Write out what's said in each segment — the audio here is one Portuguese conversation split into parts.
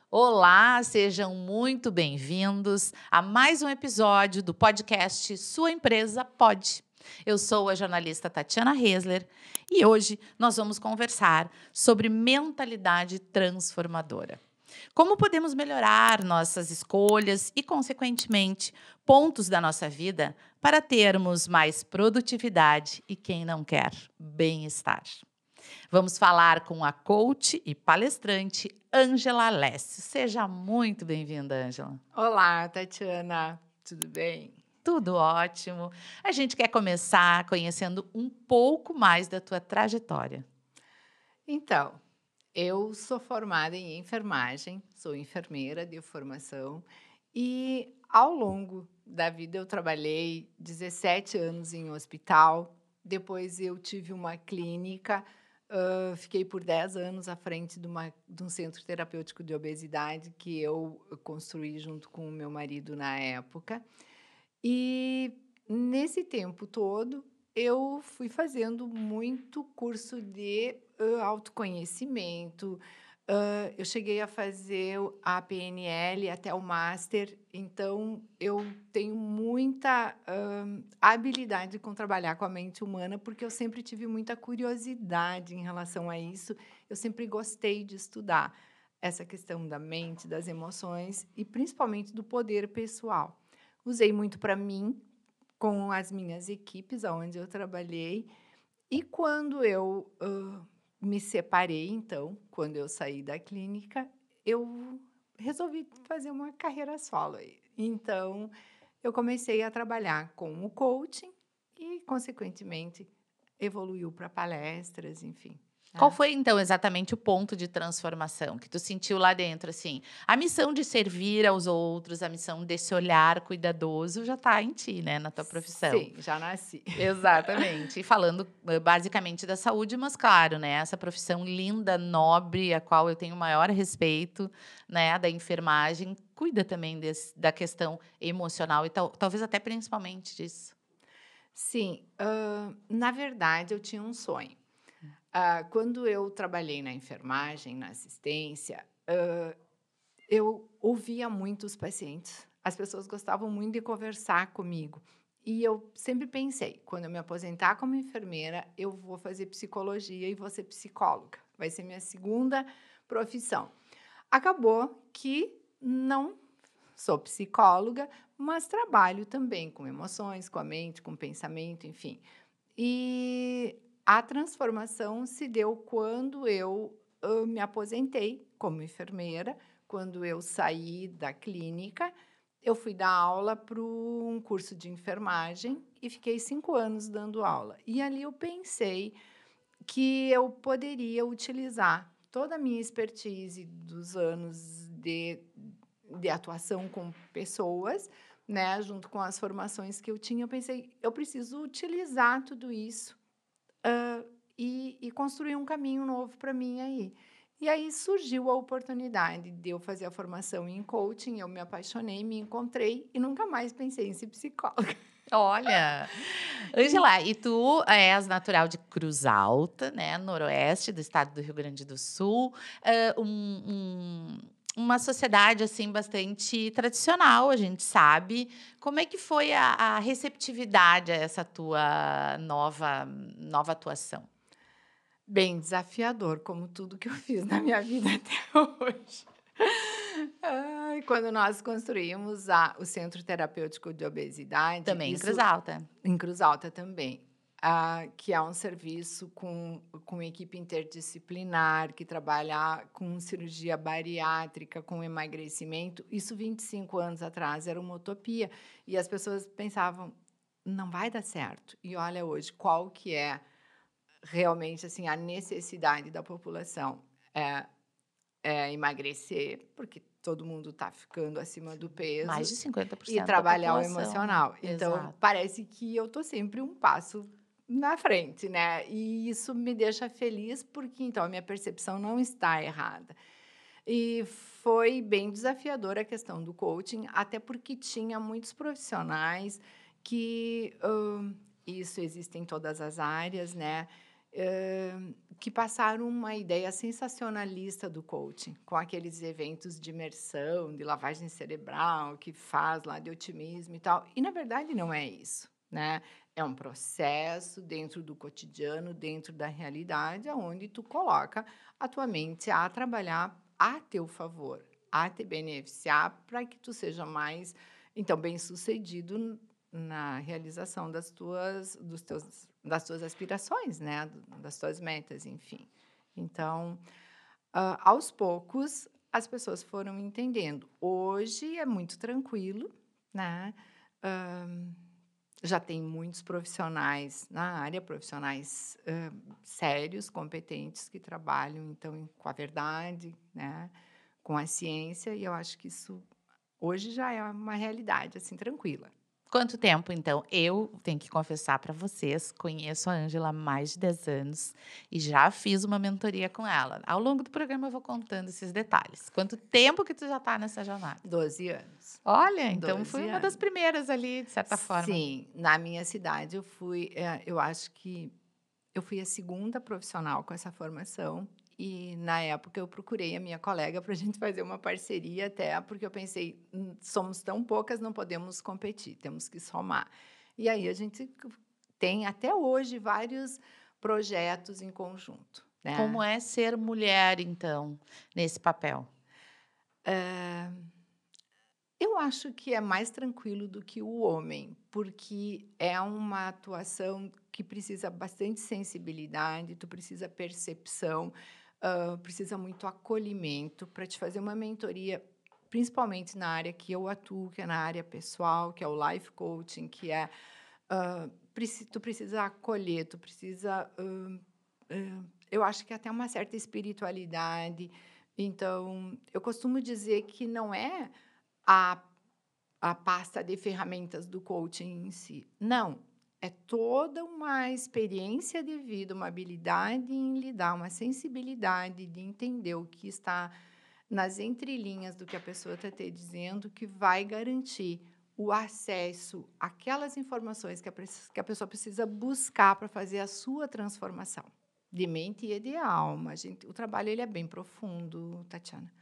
Olá, sejam muito bem-vindos a mais um episódio do podcast Sua Empresa Pode. Eu sou a jornalista Tatiana Hesler e hoje nós vamos conversar sobre mentalidade transformadora. Como podemos melhorar nossas escolhas e, consequentemente, pontos da nossa vida para termos mais produtividade e, quem não quer, bem-estar. Vamos falar com a coach e palestrante Ângela Alessio. Seja muito bem-vinda, Ângela. Olá, Tatiana, tudo bem? Tudo ótimo. A gente quer começar conhecendo um pouco mais da tua trajetória. Então, eu sou formada em enfermagem, sou enfermeira de formação e ao longo da vida eu trabalhei 17 anos em hospital, depois eu tive uma clínica, fiquei por 10 anos à frente de um centro terapêutico de obesidade que eu construí junto com o meu marido na época. E nesse tempo todo, eu fui fazendo muito curso de, autoconhecimento, eu cheguei a fazer a PNL até o master, então eu tenho muita, habilidade com trabalhar com a mente humana, porque eu sempre tive muita curiosidade em relação a isso, eu sempre gostei de estudar essa questão da mente, das emoções e principalmente do poder pessoal. Usei muito para mim, com as minhas equipes aonde eu trabalhei, e quando eu, me separei então, quando eu saí da clínica, eu resolvi fazer uma carreira solo aí. Então, eu comecei a trabalhar com o coaching e, consequentemente, evoluiu para palestras, enfim, Qual né. foi, então, exatamente o ponto de transformação que tu sentiu lá dentro, assim? A missão de servir aos outros, a missão desse olhar cuidadoso já está em ti, né, na tua profissão. Sim, já nasci. Exatamente. E falando, basicamente da saúde, mas claro, né, essa profissão linda, nobre, a qual eu tenho o maior respeito, né, da enfermagem, cuida também da questão emocional e talvez até principalmente disso. Sim, na verdade eu tinha um sonho. Quando eu trabalhei na enfermagem, na assistência, eu ouvia muito os pacientes. As pessoas gostavam muito de conversar comigo. E eu sempre pensei, quando eu me aposentar como enfermeira, eu vou fazer psicologia e vou ser psicóloga. Vai ser minha segunda profissão. Acabou que não sou psicóloga, mas trabalho também com emoções, com a mente, com o pensamento, enfim. E a transformação se deu quando eu, me aposentei como enfermeira, quando eu saí da clínica, eu fui dar aula para um curso de enfermagem e fiquei 5 anos dando aula. E ali eu pensei que eu poderia utilizar toda a minha expertise dos anos de atuação com pessoas, né, junto com as formações que eu tinha, eu pensei: "Eu preciso utilizar tudo isso, e construir um caminho novo para mim aí". E aí surgiu a oportunidade de eu fazer a formação em coaching, eu me apaixonei, me encontrei e nunca mais pensei em ser psicóloga. Olha, Ângela, e tu és natural de Cruz Alta, né, noroeste do estado do Rio Grande do Sul, uma sociedade, assim, bastante tradicional, a gente sabe. Como é que foi a receptividade a essa tua nova atuação? Bem desafiador, como tudo que eu fiz na minha vida até hoje. Ai, quando nós construímos o Centro Terapêutico de Obesidade, Também em Cruz isso Alta. em Cruz Alta também, que é um serviço com equipe interdisciplinar, que trabalha com cirurgia bariátrica, com emagrecimento. Isso 25 anos atrás era uma utopia, e as pessoas pensavam: "Não vai dar certo". E olha hoje, qual que é realmente, assim, a necessidade da população. É emagrecer, porque todo mundo está ficando acima do Mais peso, de cinquenta por e cento da trabalhar o população, né. emocional. Então, Exato. parece que eu tô sempre um passo na frente, né, e isso me deixa feliz, porque então a minha percepção não está errada. E foi bem desafiadora a questão do coaching, até porque tinha muitos profissionais que, isso existe em todas as áreas, né, que passaram uma ideia sensacionalista do coaching, com aqueles eventos de imersão, de lavagem cerebral, que faz lá de otimismo e tal. E, na verdade, não é isso, né? É um processo dentro do cotidiano, dentro da realidade, onde tu coloca a tua mente a trabalhar a teu favor, a te beneficiar para que tu seja mais, então, bem-sucedido na realização das tuas aspirações, né? Das tuas metas, enfim. Então, aos poucos, as pessoas foram entendendo. Hoje é muito tranquilo, né? Já tem muitos profissionais na área, profissionais sérios, competentes, que trabalham, então, com a verdade, né? Com a ciência, e eu acho que isso hoje já é uma realidade, assim, tranquila. Quanto tempo, então? Eu tenho que confessar para vocês, conheço a Ângela há mais de 10 anos e já fiz uma mentoria com ela. Ao longo do programa eu vou contando esses detalhes. Quanto tempo que tu já está nessa jornada? 12 anos. Olha, então foi 12 uma das anos. primeiras ali, de certa forma. Sim, na minha cidade eu acho que eu fui a segunda profissional com essa formação e, na época, eu procurei a minha colega para a gente fazer uma parceria até, porque eu pensei: somos tão poucas, não podemos competir, temos que somar". E aí a gente tem, até hoje, vários projetos em conjunto, Como né. é ser mulher, então, nesse papel? Eu acho que é mais tranquilo do que o homem, porque é uma atuação que precisa bastante sensibilidade, tu precisa percepção, precisa muito acolhimento para te fazer uma mentoria, principalmente na área que eu atuo, que é na área pessoal, que é o life coaching, que é, tu precisa acolher, tu precisa, eu acho que até uma certa espiritualidade. Então, eu costumo dizer que não é a a pasta de ferramentas do coaching em si. Não, é toda uma experiência de vida, uma habilidade em lidar, uma sensibilidade de entender o que está nas entrelinhas do que a pessoa está te dizendo, que vai garantir o acesso àquelas informações que a pessoa precisa buscar para fazer a sua transformação de mente e de alma. O trabalho ele é bem profundo, Tatiana.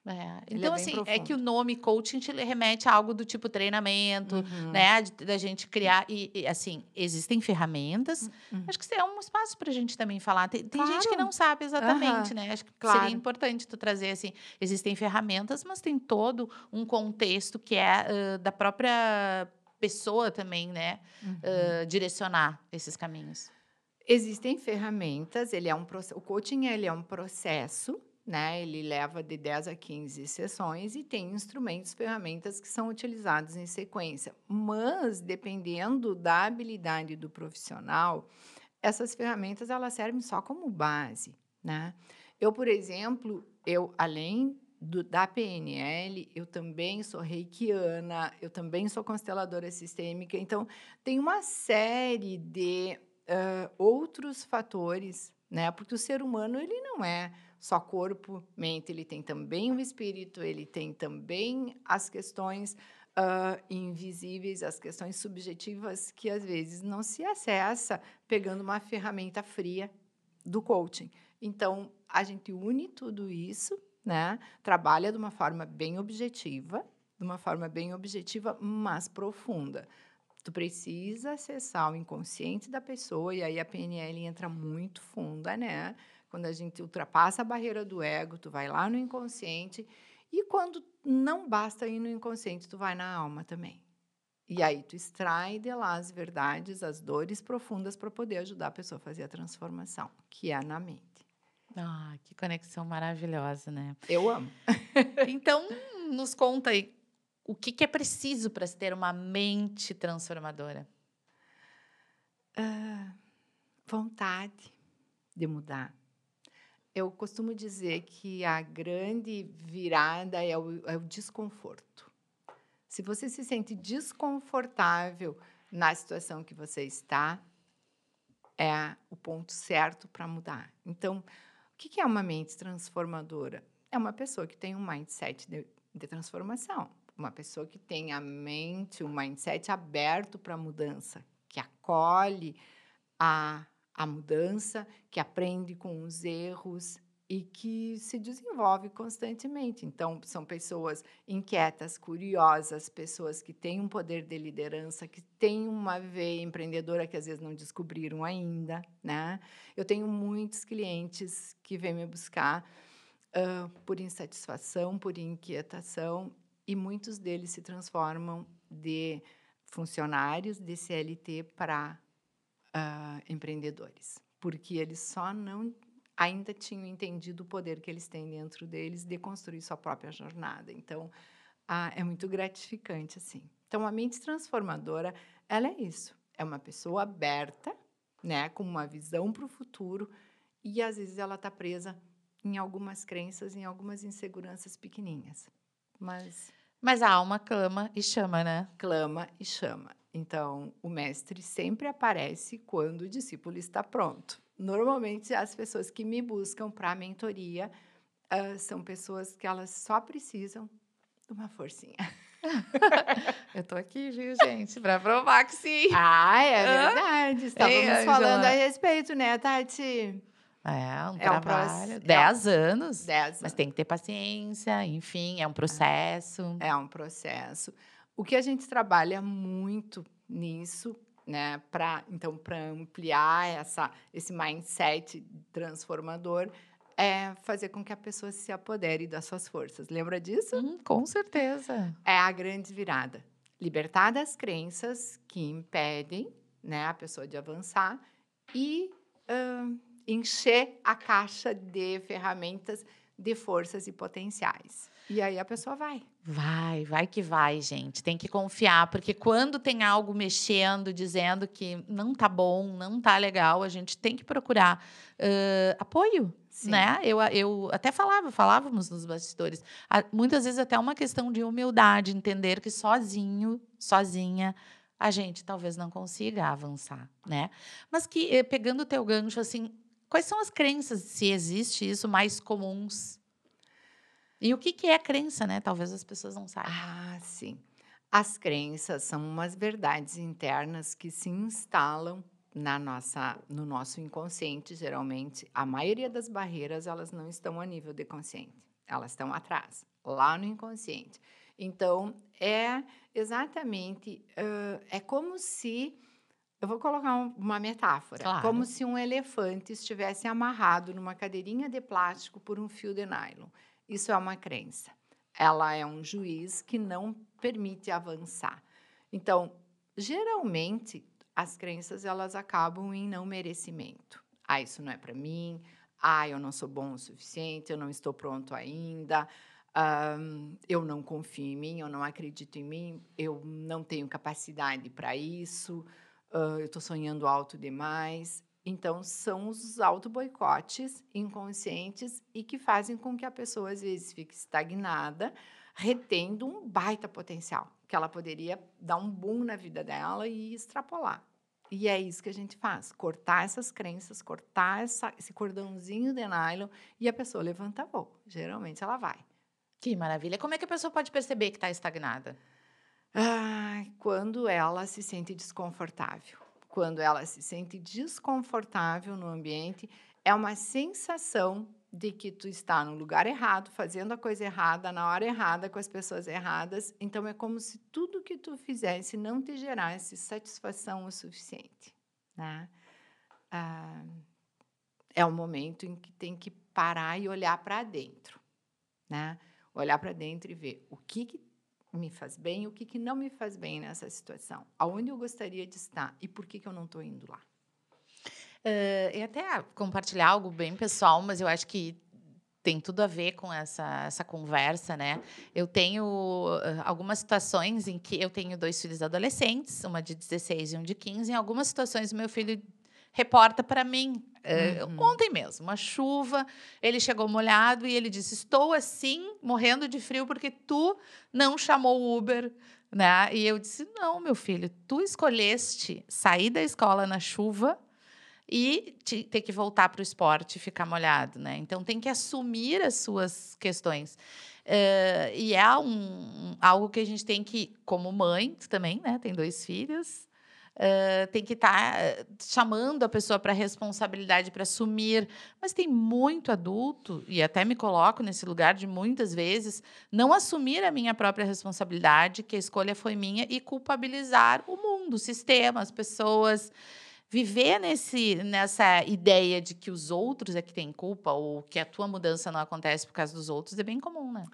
É, Ele é então, bem assim, é que o profundo. nome coaching te remete a algo do tipo treinamento, Uhum. né, da gente criar e, assim, existem ferramentas, Hum. acho que isso é um espaço para a gente também falar. Tem gente que Claro. não sabe exatamente, Aham. né, acho que seria Claro. importante tu trazer, assim, existem ferramentas, mas tem todo um contexto que é, da própria pessoa também, né, Uhum. direcionar esses caminhos. Existem ferramentas, ele é um proce o coaching ele é um processo, né, ele leva de 10 a 15 sessões e tem instrumentos, ferramentas que são utilizados em sequência. Mas, dependendo da habilidade do profissional, essas ferramentas elas servem só como base, né. Eu, por exemplo, além da PNL, eu também sou reikiana, eu também sou consteladora sistêmica, então tem uma série de, outros fatores, né, porque o ser humano ele não é só corpo, mente, ele tem também o espírito, ele tem também as questões, invisíveis, as questões subjetivas que às vezes não se acessa pegando uma ferramenta fria do coaching. Então, a gente une tudo isso, né, trabalha de uma forma bem objetiva, mas profunda. Tu precisa acessar o inconsciente da pessoa, e aí a PNL entra muito funda, né. Quando a gente ultrapassa a barreira do ego, tu vai lá no inconsciente, e quando não basta ir no inconsciente, tu vai na alma também. E aí tu extrai de lá as verdades, as dores profundas para poder ajudar a pessoa a fazer a transformação, que é na mente. Ah, que conexão maravilhosa, né. Eu amo. Então, nos conta aí, o que que é preciso para se ter uma mente transformadora? Vontade de mudar. Eu costumo dizer que a grande virada é o desconforto. Se você se sente desconfortável na situação que você está, é o ponto certo para mudar. Então, o que que é uma mente transformadora? É uma pessoa que tem um mindset de transformação, uma pessoa que tem a mente, o mindset aberto para a mudança, que acolhe a mudança, que aprende com os erros e que se desenvolve constantemente. Então, são pessoas inquietas, curiosas, pessoas que têm um poder de liderança, que têm uma veia empreendedora que às vezes não descobriram ainda, né? Eu tenho muitos clientes que vêm me buscar por insatisfação, por inquietação, e muitos deles se transformam de funcionários de CLT para empreendedores, porque eles só não ainda tinham entendido o poder que eles têm dentro deles de construir sua própria jornada. Então, é muito gratificante, assim. Então, a mente transformadora, ela é isso. É uma pessoa aberta, né, com uma visão para o futuro, e às vezes ela está presa em algumas crenças, em algumas inseguranças pequeninhas. Mas a alma clama e chama, né? Clama e chama. Então, o mestre sempre aparece quando o discípulo está pronto. Normalmente, as pessoas que me buscam para a mentoria são pessoas que elas só precisam de uma forcinha. Eu tô aqui, viu, gente, para provar que sim. É verdade. Estávamos falando a respeito, né, Tati? É um É um trabalho. 10 anos. 10 Mas anos. tem que ter paciência, enfim, é um processo. É um processo. O que a gente trabalha muito nisso, né, para ampliar esse mindset transformador, é fazer com que a pessoa se apodere das suas forças. Lembra disso? Com certeza. É a grande virada. Libertar das crenças que impedem, né, a pessoa de avançar e encher a caixa de ferramentas, de forças e potenciais. E aí a pessoa vai. Vai que vai, gente. Tem que confiar, porque quando tem algo mexendo, dizendo que não tá bom, não tá legal, a gente tem que procurar apoio, Sim. né? Eu até falávamos nos bastidores. Muitas vezes até uma questão de humildade, entender que sozinha, a gente talvez não consiga avançar, né? Mas que, pegando o teu gancho, assim, quais são as crenças, se existe isso, mais comuns? E o que é crença, né? Talvez as pessoas não saibam. Sim. As crenças são umas verdades internas que se instalam no nosso inconsciente, geralmente. A maioria das barreiras, elas não estão a nível de consciente. Elas estão atrás, lá no inconsciente. Então, é exatamente, é como se, eu vou colocar uma metáfora, Claro. como se um elefante estivesse amarrado numa cadeirinha de plástico por um fio de nylon. Isso é uma crença. Ela é um juiz que não permite avançar. Então, geralmente, as crenças elas acabam em não merecimento. Isso não é para mim. Eu não sou bom o suficiente, eu não estou pronto ainda. Eu não confio em mim, eu não acredito em mim, eu não tenho capacidade para isso, eu estou sonhando alto demais. Então, são os auto-boicotes inconscientes e que fazem com que a pessoa, às vezes, fique estagnada, retendo um baita potencial, que ela poderia dar um boom na vida dela e extrapolar. E é isso que a gente faz, cortar essas crenças, cortar esse cordãozinho de nylon e a pessoa levanta voo. Geralmente, ela vai. Que maravilha. Como é que a pessoa pode perceber que está estagnada? Quando ela se sente desconfortável. Quando ela se sente desconfortável no ambiente, é uma sensação de que tu está no lugar errado, fazendo a coisa errada, na hora errada, com as pessoas erradas. Então, é como se tudo que tu fizesse não te gerasse satisfação o suficiente, né? É um momento em que tem que parar e olhar para dentro, né? Olhar para dentro e ver o que me faz bem e o que não me faz bem nessa situação. Aonde eu gostaria de estar e por que eu não estou indo lá. E até compartilhar algo bem pessoal, mas eu acho que tem tudo a ver com essa conversa, né? Eu tenho algumas situações em que eu tenho 2 filhos adolescentes, uma de 16 e um de 15. Em algumas situações, o meu filho reporta para mim. Ontem mesmo, uma chuva, ele chegou molhado e ele disse: estou assim, morrendo de frio, porque tu não chamou o Uber, né? E eu disse: não, meu filho, tu escolheste sair da escola na chuva e ter que voltar para o esporte e ficar molhado, né? Então, tem que assumir as suas questões. E é algo que a gente tem que, como mãe, tu também, né? Tem 2 filhos. tem que estar chamando a pessoa para responsabilidade, para assumir. Mas tem muito adulto, e até me coloco nesse lugar de muitas vezes, não assumir a minha própria responsabilidade, que a escolha foi minha, e culpabilizar o mundo, o sistema, as pessoas. Viver nessa ideia de que os outros é que têm culpa ou que a tua mudança não acontece por causa dos outros é bem comum, né?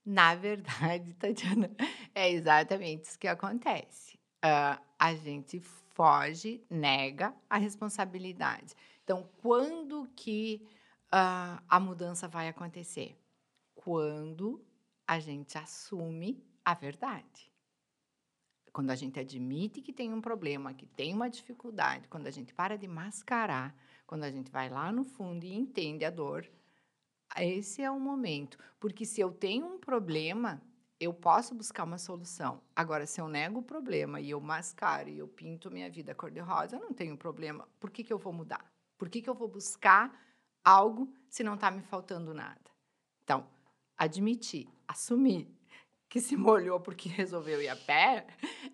Na verdade, Tatiana, é exatamente isso que acontece. A gente foge, nega a responsabilidade. Então, quando que a mudança vai acontecer? Quando a gente assume a verdade. Quando a gente admite que tem um problema, que tem uma dificuldade, quando a gente para de mascarar, quando a gente vai lá no fundo e entende a dor, esse é o momento. Porque se eu tenho um problema, eu posso buscar uma solução. Agora, se eu nego o problema e eu mascaro e eu pinto minha vida cor-de-rosa, eu não tenho problema. Por que eu vou mudar? Por que eu vou buscar algo se não está me faltando nada? Então, admitir, assumir que se molhou porque resolveu ir a pé,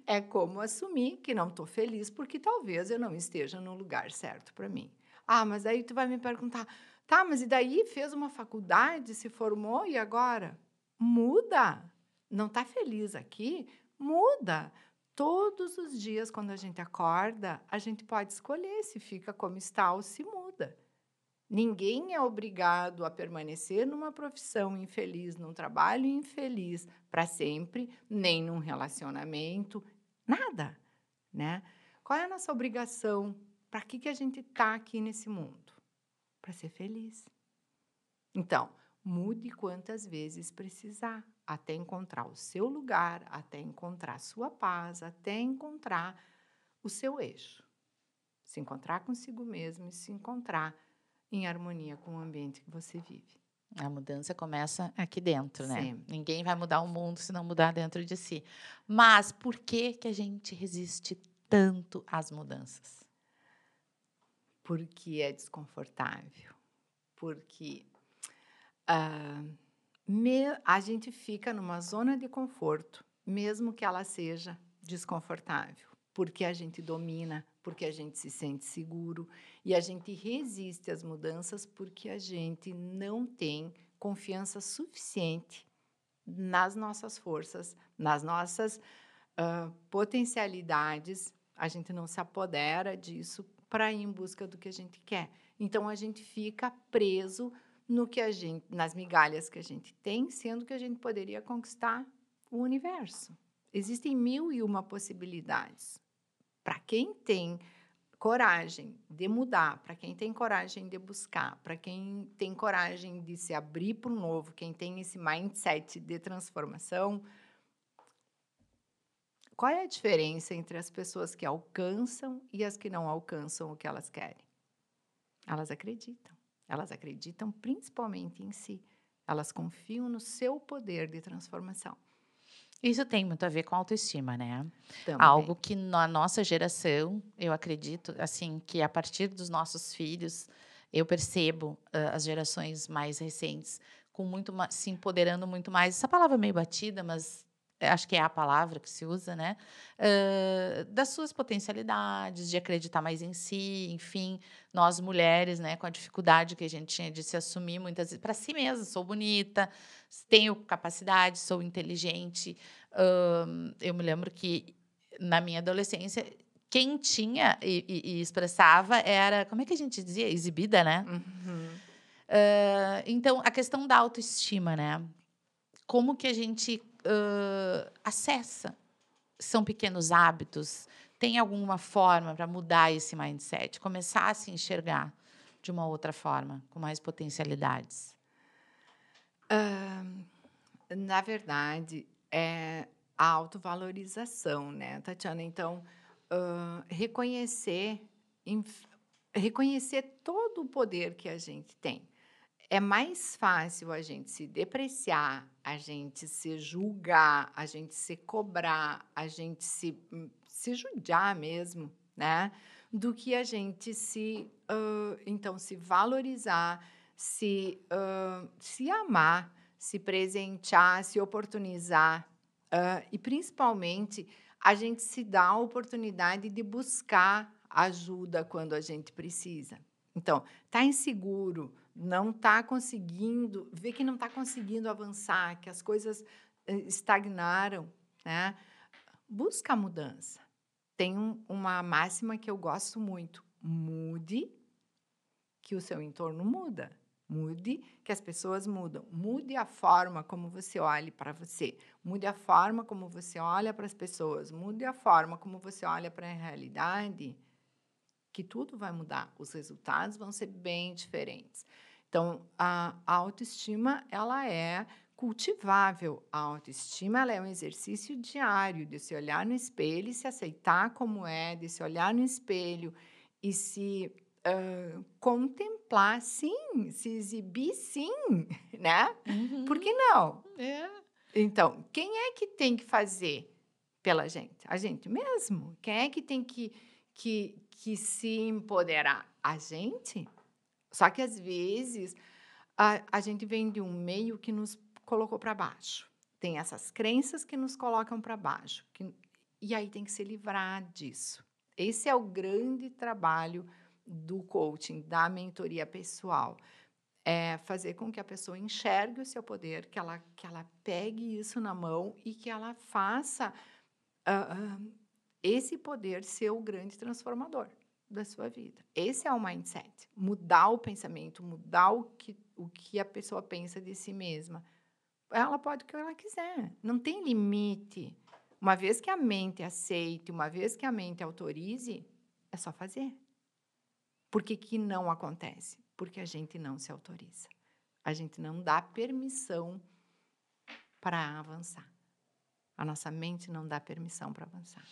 é como assumir que não estou feliz porque talvez eu não esteja no lugar certo para mim. Ah, mas aí tu vai me perguntar, tá, mas e daí fez uma faculdade, se formou e agora? Muda. Não está feliz aqui? Muda. Todos os dias, quando a gente acorda, a gente pode escolher se fica como está ou se muda. Ninguém é obrigado a permanecer numa profissão infeliz, num trabalho infeliz para sempre, nem num relacionamento, nada, né? Qual é a nossa obrigação? Para que a gente está aqui nesse mundo? Para ser feliz. Então, mude quantas vezes precisar, até encontrar o seu lugar, até encontrar a sua paz, até encontrar o seu eixo. Se encontrar consigo mesmo e se encontrar em harmonia com o ambiente que você vive. A mudança começa aqui dentro, né? Sempre. Ninguém vai mudar o mundo se não mudar dentro de si. Mas por que que a gente resiste tanto às mudanças? Porque é desconfortável. Porque ah, a gente fica numa zona de conforto, mesmo que ela seja desconfortável. Porque a gente domina, porque a gente se sente seguro e a gente resiste às mudanças porque a gente não tem confiança suficiente nas nossas forças, nas nossas potencialidades, a gente não se apodera disso para ir em busca do que a gente quer. Então a gente fica preso no que a gente, nas migalhas que a gente tem, sendo que a gente poderia conquistar o universo. Existem 1001 possibilidades. Para quem tem coragem de mudar, para quem tem coragem de buscar, para quem tem coragem de se abrir para o novo, quem tem esse mindset de transformação, qual é a diferença entre as pessoas que alcançam e as que não alcançam o que elas querem? Elas acreditam. Elas acreditam principalmente em si. Elas confiam no seu poder de transformação. Isso tem muito a ver com autoestima, né? Também. Algo que na nossa geração, eu acredito, assim, que a partir dos nossos filhos, eu percebo as gerações mais recentes com se empoderando muito mais. Essa palavra é meio batida, mas acho que é a palavra que se usa, né? Das suas potencialidades, de acreditar mais em si, enfim, nós mulheres, né, com a dificuldade que a gente tinha de se assumir muitas vezes para si mesma, sou bonita, tenho capacidade, sou inteligente. Eu me lembro que na minha adolescência, quem tinha e expressava era, como é que a gente dizia? Exibida, né? Uhum. Então, a questão da autoestima, né? Como que a gente acessa? São pequenos hábitos? Tem alguma forma para mudar esse mindset? Começar a se enxergar de uma outra forma, com mais potencialidades? Na verdade, é a autovalorização, né, Tatiana? Então, reconhecer todo o poder que a gente tem. É mais fácil a gente se depreciar, a gente se julgar, a gente se cobrar, a gente se judiar mesmo, né? Do que a gente então, se valorizar, se amar, se presentear, se oportunizar, e principalmente a gente se dá a oportunidade de buscar ajuda quando a gente precisa. Então, tá inseguro, não tá conseguindo, vê que não tá conseguindo avançar, que as coisas estagnaram, né? Busca a mudança. Tem uma máxima que eu gosto muito: mude, que o seu entorno muda. Mude, que as pessoas mudam. Mude a forma como você olha para você. Mude a forma como você olha para as pessoas. Mude a forma como você olha para a realidade, que tudo vai mudar. Os resultados vão ser bem diferentes. Então, a autoestima, ela é cultivável. A autoestima, ela é um exercício diário de se olhar no espelho e se aceitar como é, de se olhar no espelho e se contemplar, sim, se exibir, sim, né? Por Uhum. que não? É. Então, quem é que tem que fazer pela gente? A gente mesmo. Quem é que tem que se empoderar? A gente. Só que, às vezes, a gente vem de um meio que nos colocou para baixo. Tem essas crenças que nos colocam para baixo. E aí tem que se livrar disso. Esse é o grande trabalho do coaching, da mentoria pessoal. É fazer com que a pessoa enxergue o seu poder, que ela pegue isso na mão e que ela faça esse poder ser o grande transformador da sua vida. Esse é o mindset. Mudar o pensamento, mudar o que a pessoa pensa de si mesma. Ela pode o que ela quiser. Não tem limite. Uma vez que a mente aceite, uma vez que a mente autorize, é só fazer. Por que não acontece? Porque a gente não se autoriza. A gente não dá permissão para avançar. A nossa mente não dá permissão para avançar.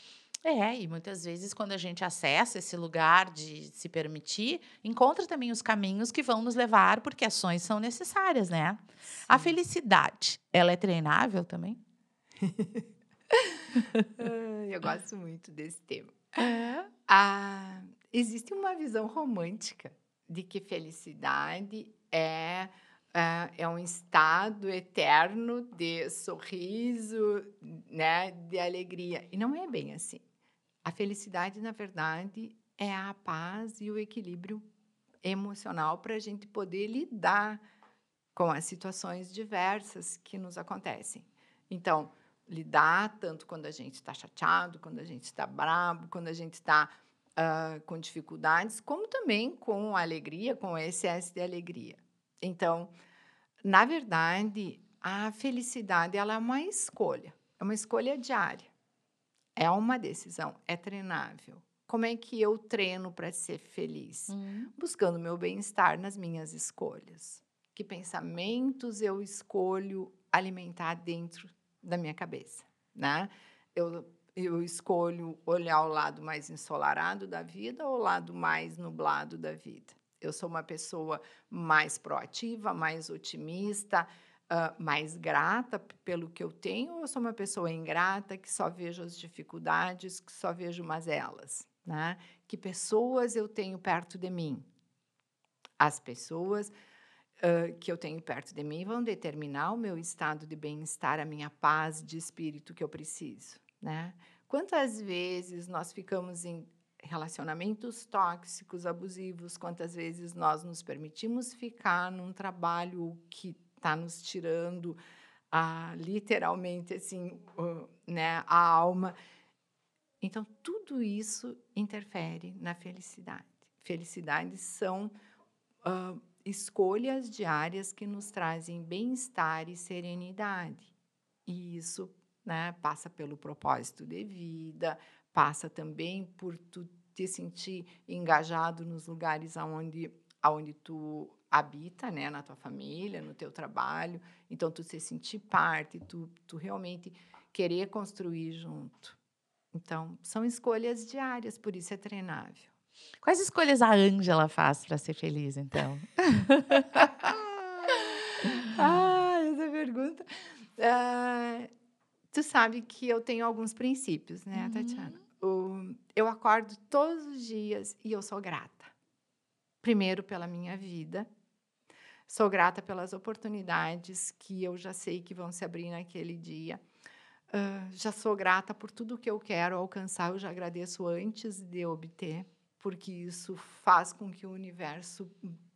É, e muitas vezes quando a gente acessa esse lugar de se permitir, encontra também os caminhos que vão nos levar, porque ações são necessárias, né? A Sim. felicidade, ela é treinável também? Eu gosto muito desse tema. É. Existe uma visão romântica de que felicidade é um estado eterno de sorriso, né, de alegria. E não é bem assim. A felicidade, na verdade, é a paz e o equilíbrio emocional para a gente poder lidar com as situações diversas que nos acontecem. Então, lidar tanto quando a gente está chateado, quando a gente está bravo, quando a gente está com dificuldades, como também com alegria, com excesso de alegria. Então, na verdade, a felicidade ela é uma escolha diária, é uma decisão, é treinável. Como é que eu treino para ser feliz? Hum. Buscando meu bem-estar nas minhas escolhas. Que pensamentos eu escolho alimentar dentro da minha cabeça, né? Eu escolho olhar o lado mais ensolarado da vida ou o lado mais nublado da vida. Eu sou uma pessoa mais proativa, mais otimista, mais grata pelo que eu tenho, ou eu sou uma pessoa ingrata que só vejo as dificuldades, que só vejo mazelas, né? Que pessoas eu tenho perto de mim? As pessoas que eu tenho perto de mim vão determinar o meu estado de bem-estar, a minha paz de espírito que eu preciso, né? Quantas vezes nós ficamos em relacionamentos tóxicos, abusivos, quantas vezes nós nos permitimos ficar num trabalho que está nos tirando literalmente assim, né, a alma. Então, tudo isso interfere na felicidade. Felicidade são escolhas diárias que nos trazem bem-estar e serenidade. E isso, né, passa pelo propósito de vida, passa também por tu te sentir engajado nos lugares aonde tu habita, né, na tua família, no teu trabalho. Então, tu se sentir parte, tu realmente querer construir junto. Então, são escolhas diárias, por isso é treinável. Quais escolhas a Ângela faz para ser feliz, então? Essa pergunta. Ah, Tu sabe que eu tenho alguns princípios, né, Tatiana? Uhum. Eu acordo todos os dias e eu sou grata. Primeiro, pela minha vida. Sou grata pelas oportunidades que eu já sei que vão se abrir naquele dia. Já sou grata por tudo que eu quero alcançar, eu já agradeço antes de obter, porque isso faz com que o universo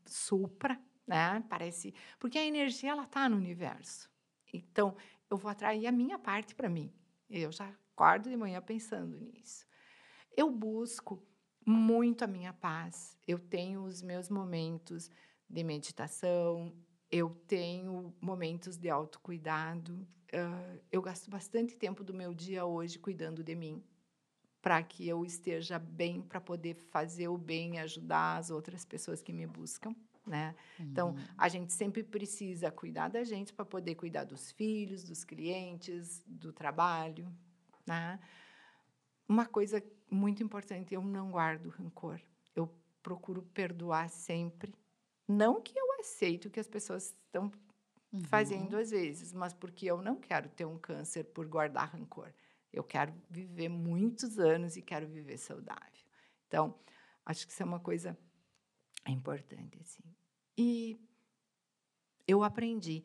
supra, né? Parece, porque a energia ela está no universo. Então, eu vou atrair a minha parte para mim. Eu já acordo de manhã pensando nisso. Eu busco muito a minha paz. Eu tenho os meus momentos de meditação, eu tenho momentos de autocuidado. Eu gasto bastante tempo do meu dia hoje cuidando de mim, para que eu esteja bem, para poder fazer o bem e ajudar as outras pessoas que me buscam, né? Então, Uhum. a gente sempre precisa cuidar da gente para poder cuidar dos filhos, dos clientes, do trabalho, né? Uma coisa muito importante, eu não guardo rancor. Eu procuro perdoar sempre. Não que eu aceite o que as pessoas estão fazendo Uhum. às vezes, mas porque eu não quero ter um câncer por guardar rancor. Eu quero viver muitos anos e quero viver saudável. Então, acho que isso é uma coisa importante, assim. E eu aprendi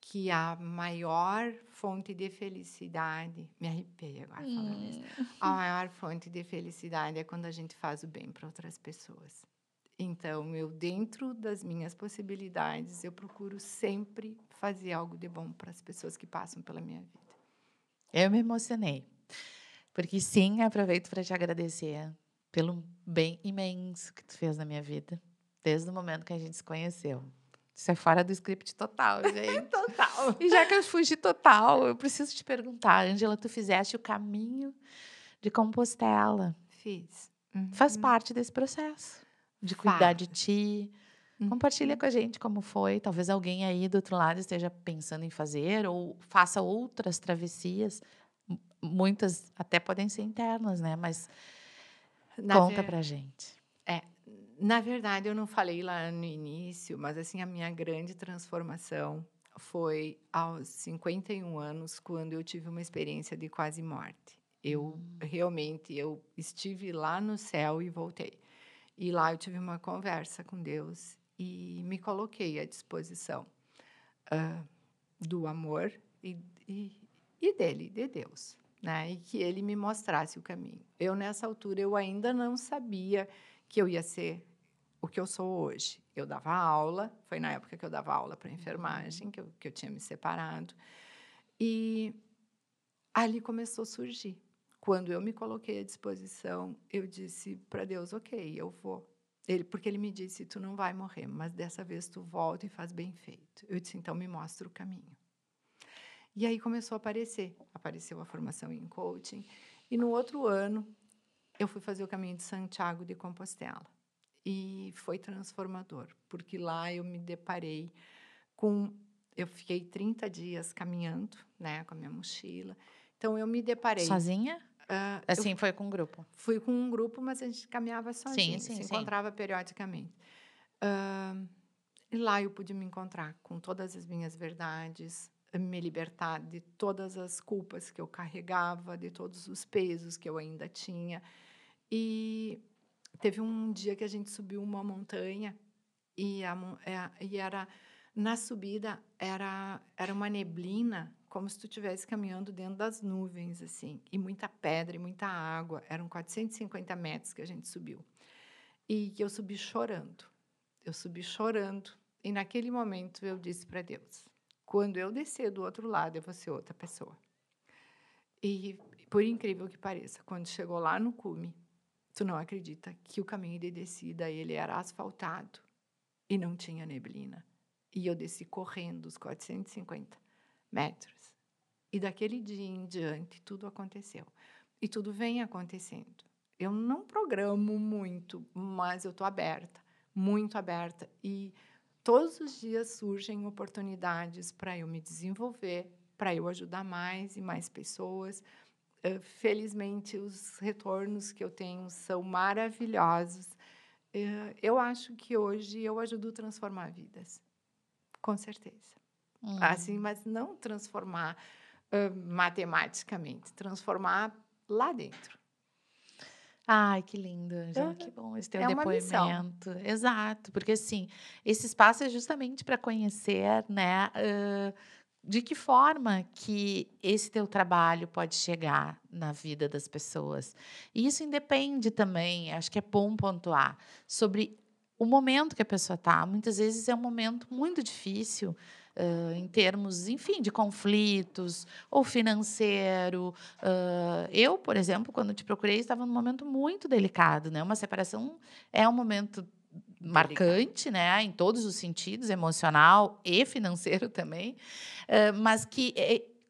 que a maior fonte de felicidade, me arrepiei agora falando isso, Hum. a maior fonte de felicidade é quando a gente faz o bem para outras pessoas. Então, eu, dentro das minhas possibilidades, eu procuro sempre fazer algo de bom para as pessoas que passam pela minha vida. Eu me emocionei, porque sim, aproveito para te agradecer pelo bem imenso que tu fez na minha vida, desde o momento que a gente se conheceu. Isso é fora do script total, gente. Total. E já que eu fugi total, eu preciso te perguntar, Ângela, tu fizeste o caminho de Compostela. Fiz. Faz Uhum. parte desse processo de cuidar de Faz. ti. Compartilha Uhum. com a gente como foi. Talvez alguém aí do outro lado esteja pensando em fazer ou faça outras travessias. Muitas até podem ser internas, né? Mas Na conta ver pra gente. É, na verdade, eu não falei lá no início, mas assim, a minha grande transformação foi aos 51 anos, quando eu tive uma experiência de quase morte. Eu Hum. realmente eu estive lá no céu e voltei. E lá eu tive uma conversa com Deus e me coloquei à disposição do amor e, e dele, de Deus, né? E que ele me mostrasse o caminho. Eu, nessa altura, eu ainda não sabia que eu ia ser o que eu sou hoje. Eu dava aula, foi na época que eu dava aula para enfermagem, Uhum. que eu tinha me separado, e ali começou a surgir. Quando eu me coloquei à disposição, eu disse para Deus: ok, eu vou. Porque ele me disse: tu não vai morrer, mas dessa vez tu volta e faz bem feito. Eu disse: então me mostra o caminho. E aí começou a aparecer. Apareceu a formação em coaching. E no outro ano, eu fui fazer o caminho de Santiago de Compostela. E foi transformador, porque lá eu me deparei com. Eu fiquei 30 dias caminhando, né, com a minha mochila. Então, eu me deparei. Sozinha? Eu Assim, foi com o grupo. fui com um grupo, mas a gente caminhava Sim, sozinho, sim, se sim. encontrava periodicamente. E lá eu pude me encontrar com todas as minhas verdades, me libertar de todas as culpas que eu carregava, de todos os pesos que eu ainda tinha. E teve um dia que a gente subiu uma montanha e era na subida era uma neblina, como se tu estivesse caminhando dentro das nuvens, assim, e muita pedra e muita água. Eram 450 metros que a gente subiu. E que eu subi chorando. Eu subi chorando. E naquele momento eu disse para Deus: quando eu descer do outro lado, eu vou ser outra pessoa. E, por incrível que pareça, quando chegou lá no cume, tu não acredita que o caminho de descida ele era asfaltado e não tinha neblina. E eu desci correndo os 450 metros. E daquele dia em diante, tudo aconteceu. E tudo vem acontecendo. Eu não programo muito, mas eu estou aberta, muito aberta. E todos os dias surgem oportunidades para eu me desenvolver, para eu ajudar mais e mais pessoas. Felizmente, os retornos que eu tenho são maravilhosos. Eu acho que hoje eu ajudo a transformar vidas, com certeza. Assim, Hum. mas não transformar matematicamente, transformar lá dentro. Ai, que lindo, Ângela, que Aham. bom esse teu É uma missão. depoimento. Exato, porque assim, esse espaço é justamente para conhecer, né, de que forma que esse teu trabalho pode chegar na vida das pessoas. E isso independe também, acho que é bom pontuar, sobre o momento que a pessoa está. Muitas vezes é um momento muito difícil, em termos, enfim, de conflitos ou financeiro. Eu, por exemplo, quando te procurei, estava num momento muito delicado, né? Uma separação é um momento Delicado. marcante, né, em todos os sentidos, emocional e financeiro também, mas que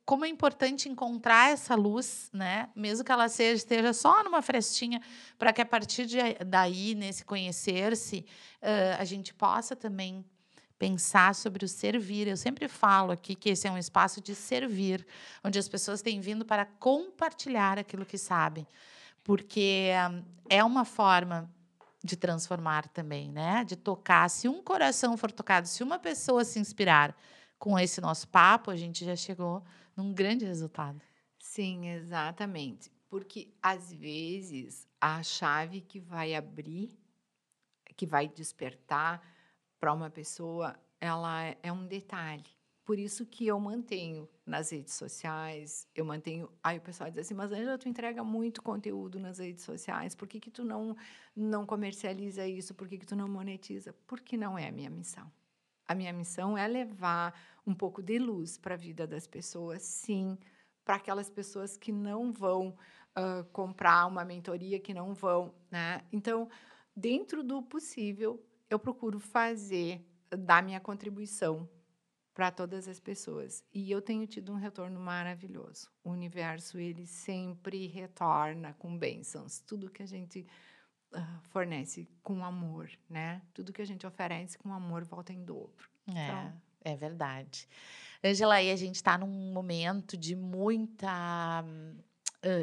como é importante encontrar essa luz, né, mesmo que ela esteja só numa frestinha, para que a partir daí, nesse conhecer-se, a gente possa também pensar sobre o servir. Eu sempre falo aqui que esse é um espaço de servir, onde as pessoas têm vindo para compartilhar aquilo que sabem, porque é uma forma de transformar também, né, de tocar. Se um coração for tocado, se uma pessoa se inspirar com esse nosso papo, a gente já chegou num grande resultado. Sim, exatamente. Porque, às vezes, a chave que vai abrir, que vai despertar para uma pessoa, ela é um detalhe. Por isso que eu mantenho nas redes sociais, eu mantenho. Aí o pessoal diz assim: mas Ângela, tu entrega muito conteúdo nas redes sociais, por que que tu não comercializa isso? Por que que tu não monetiza? Porque não é a minha missão. A minha missão é levar um pouco de luz para a vida das pessoas, sim, para aquelas pessoas que não vão comprar uma mentoria, que não vão, né? Então, dentro do possível, eu procuro fazer da minha contribuição para todas as pessoas. E eu tenho tido um retorno maravilhoso. O universo, ele sempre retorna com bênçãos. Tudo que a gente fornece com amor, né? Tudo que a gente oferece com amor volta em dobro. É, Então, é verdade. Ângela, aí a gente está num momento de muita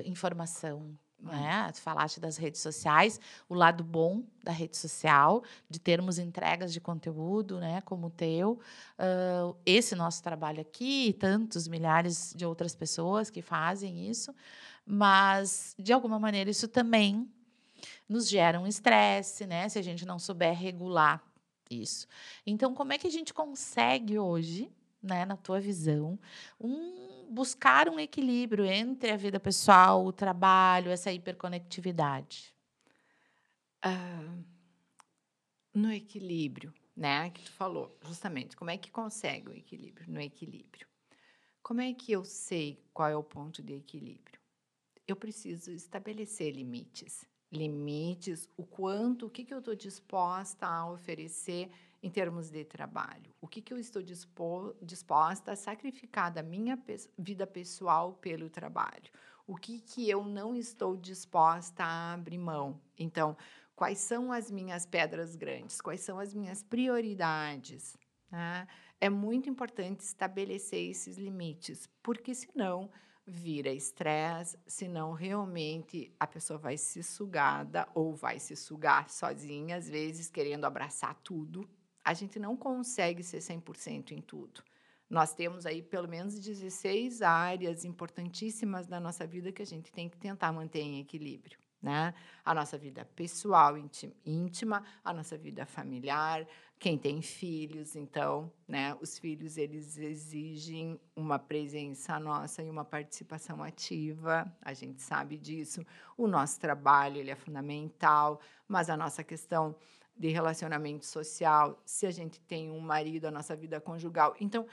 informação, hum, né? Tu falaste das redes sociais, o lado bom da rede social, de termos entregas de conteúdo, né, como o teu, esse nosso trabalho aqui e tantos milhares de outras pessoas que fazem isso, mas de alguma maneira isso também nos gera um estresse, né, se a gente não souber regular isso. Então, como é que a gente consegue hoje, né, na tua visão, buscar um equilíbrio entre a vida pessoal, o trabalho, essa hiperconectividade? ah, no equilíbrio, né, que tu falou, justamente, como é que consegue o equilíbrio? No equilíbrio. Como é que eu sei qual é o ponto de equilíbrio? Eu preciso estabelecer limites. Limites, o que que eu estou disposta a oferecer em termos de trabalho? O que que eu estou disposta a sacrificar da minha vida pessoal pelo trabalho? O que que eu não estou disposta a abrir mão? Então, quais são as minhas pedras grandes? Quais são as minhas prioridades? Né? É muito importante estabelecer esses limites, porque senão vira estresse, senão realmente a pessoa vai ser sugada ou vai se sugar sozinha, às vezes querendo abraçar tudo. A gente não consegue ser 100% em tudo. Nós temos aí pelo menos 16 áreas importantíssimas da nossa vida que a gente tem que tentar manter em equilíbrio, né? A nossa vida pessoal, íntima, a nossa vida familiar, quem tem filhos, então, né, os filhos eles exigem uma presença nossa e uma participação ativa, a gente sabe disso. O nosso trabalho, ele é fundamental, mas a nossa questão de relacionamento social, se a gente tem um marido, a nossa vida conjugal. Então,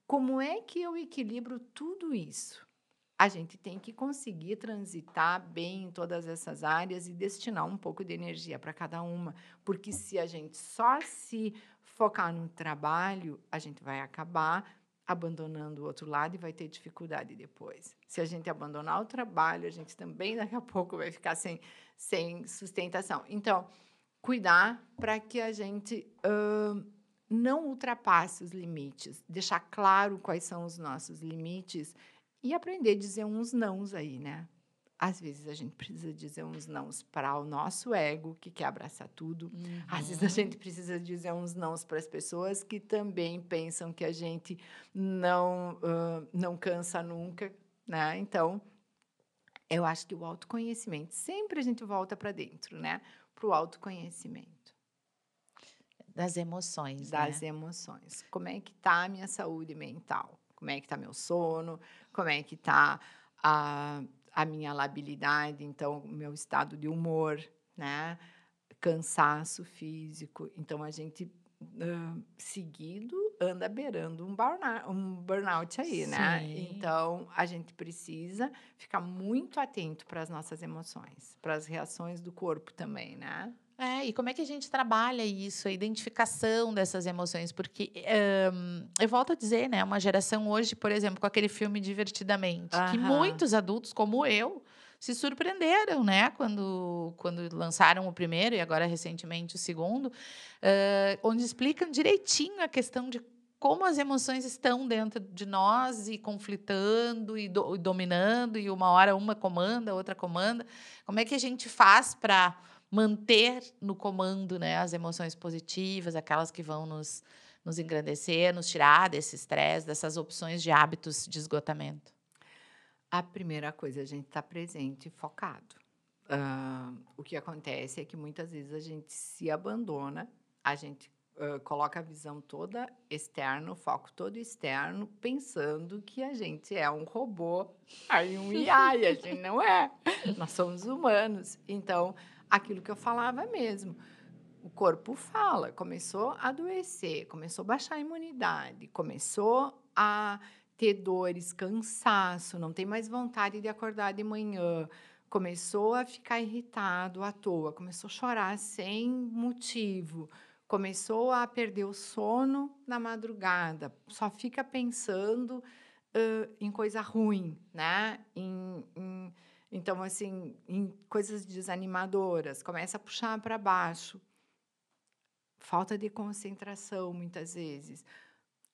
como é que eu equilibro tudo isso? A gente tem que conseguir transitar bem em todas essas áreas e destinar um pouco de energia para cada uma, porque se a gente só se focar no trabalho, a gente vai acabar abandonando o outro lado e vai ter dificuldade depois. Se a gente abandonar o trabalho, a gente também daqui a pouco vai ficar sem sustentação. Então, cuidar para que a gente não ultrapasse os limites, deixar claro quais são os nossos limites e aprender a dizer uns nãos aí, né? Às vezes a gente precisa dizer uns nãos para o nosso ego, que quer abraçar tudo. Às vezes a Uhum. gente precisa dizer uns nãos para as pessoas que também pensam que a gente não cansa nunca, né? Então, eu acho que o autoconhecimento, sempre a gente volta para dentro, né? Para o autoconhecimento Das emoções, das né? emoções. Como é que está a minha saúde mental? Como é que está meu sono, como é que está a, a minha labilidade, então, o meu estado de humor, né? Cansaço físico. Então, a gente, seguido, anda beirando um burnout aí, né? Sim. Então, a gente precisa ficar muito atento para as nossas emoções, para as reações do corpo também, né? É, e como é que a gente trabalha isso, a identificação dessas emoções? Porque, eu volto a dizer, né, uma geração hoje, por exemplo, com aquele filme Divertidamente, que Aham. muitos adultos, como eu, se surpreenderam, né, quando lançaram o primeiro e agora recentemente o segundo, onde explicam direitinho a questão de como as emoções estão dentro de nós e conflitando e dominando, e uma hora uma comanda, a outra comanda. Como é que a gente faz para manter no comando, né, as emoções positivas, aquelas que vão nos engrandecer, nos tirar desse estresse, dessas opções de hábitos de esgotamento. A primeira coisa, a gente tá presente e focado. O que acontece é que muitas vezes a gente se abandona, a gente, coloca a visão toda externa, o foco todo externo, pensando que a gente é um robô, aí um IA, e a gente não é. Nós somos humanos. Então, aquilo que eu falava mesmo, o corpo fala, começou a adoecer, começou a baixar a imunidade, começou a ter dores, cansaço, não tem mais vontade de acordar de manhã, começou a ficar irritado à toa, começou a chorar sem motivo, começou a perder o sono na madrugada, só fica pensando, em coisa ruim, né? Então, assim, em coisas desanimadoras, começa a puxar para baixo. Falta de concentração, muitas vezes.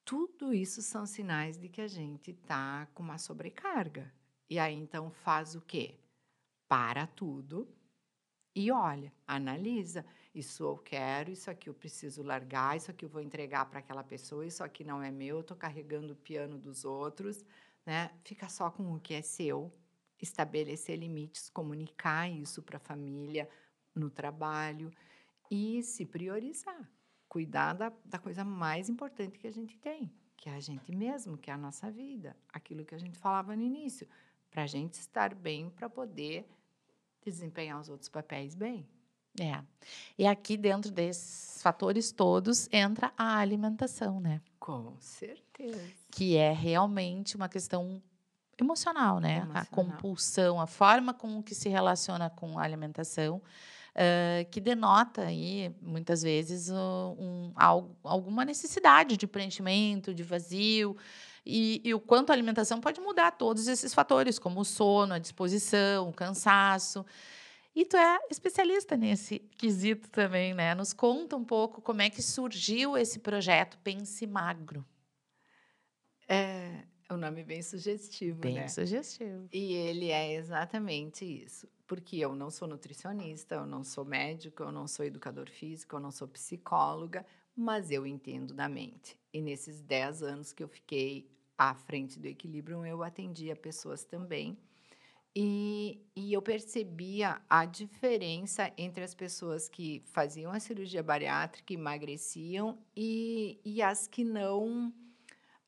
Tudo isso são sinais de que a gente está com uma sobrecarga. E aí, então, faz o quê? Para tudo e olha, analisa. Isso eu quero, isso aqui eu preciso largar, isso aqui eu vou entregar para aquela pessoa, isso aqui não é meu, eu estou carregando o piano dos outros, né? Fica só com o que é seu, estabelecer limites, comunicar isso para a família, no trabalho. E se priorizar, cuidar da coisa mais importante que a gente tem, que é a gente mesmo, que é a nossa vida, aquilo que a gente falava no início, para a gente estar bem, para poder desempenhar os outros papéis bem. É. E aqui dentro desses fatores todos entra a alimentação, né, Com certeza. que é realmente uma questão emocional, né, a Emocional. compulsão, a forma com que se relaciona com a alimentação, que denota aí, muitas vezes, alguma necessidade de preenchimento, de vazio, e o quanto a alimentação pode mudar todos esses fatores, como o sono, a disposição, o cansaço. E tu é especialista nesse quesito também, né. Nos conta um pouco como é que surgiu esse projeto Pense Magro. É um nome bem sugestivo, Bem né? sugestivo. E ele é exatamente isso, porque eu não sou nutricionista, eu não sou médico, eu não sou educador físico, eu não sou psicóloga, mas eu entendo da mente. E nesses 10 anos que eu fiquei à frente do Equilibrium, eu atendia pessoas também. E eu percebia a diferença entre as pessoas que faziam a cirurgia bariátrica, emagreciam, e as que não,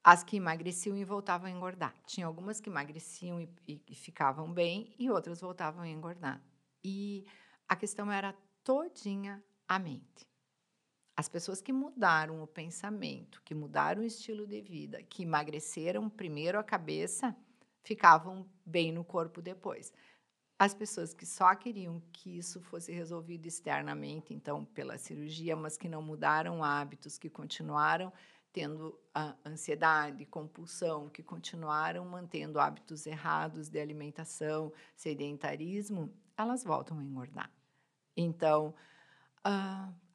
as que emagreciam e voltavam a engordar. Tinha algumas que emagreciam e ficavam bem, e outras voltavam a engordar. E a questão era todinha a mente. As pessoas que mudaram o pensamento, que mudaram o estilo de vida, que emagreceram primeiro a cabeça, ficavam bem no corpo depois. As pessoas que só queriam que isso fosse resolvido externamente, então pela cirurgia, mas que não mudaram hábitos, que continuaram tendo a ansiedade, compulsão, que continuaram mantendo hábitos errados de alimentação, sedentarismo, elas voltam a engordar. Então,